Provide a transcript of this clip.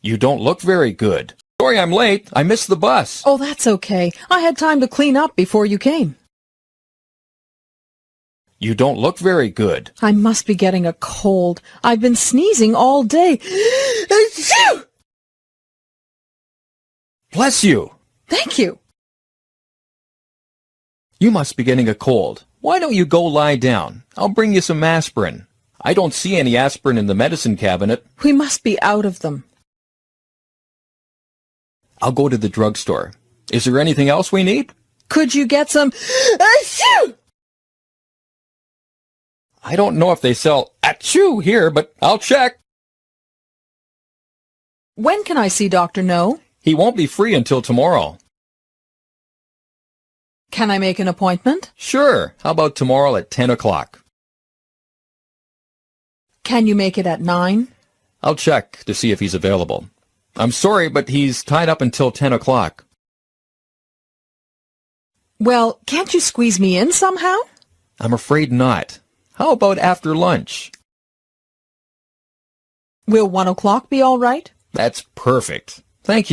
You don't look very good. Sorry I'm late. I missed the bus. Oh, that's okay. I had time to clean up before you came. You don't look very good. I must be getting a cold. I've been sneezing all day. Achoo! Bless you. Thank you. You must be getting a cold. Why don't you go lie down? I'll bring you some aspirin. I don't see any aspirin in the medicine cabinet. We must be out of them. I'll go to the drugstore. Is there anything else we need? Could you get some... Achoo! I don't know if they sell achoo here, but I'll check. When can I see Dr. No? He won't be free until tomorrow. Can I make an appointment? Sure. How about tomorrow at 10 o'clock? Can you make it at 9? I'll check to see if he's available. I'm sorry, but he's tied up until 10 o'clock. Well, can't you squeeze me in somehow? I'm afraid not. How about after lunch? Will 1 o'clock be all right? That's perfect. Thank you.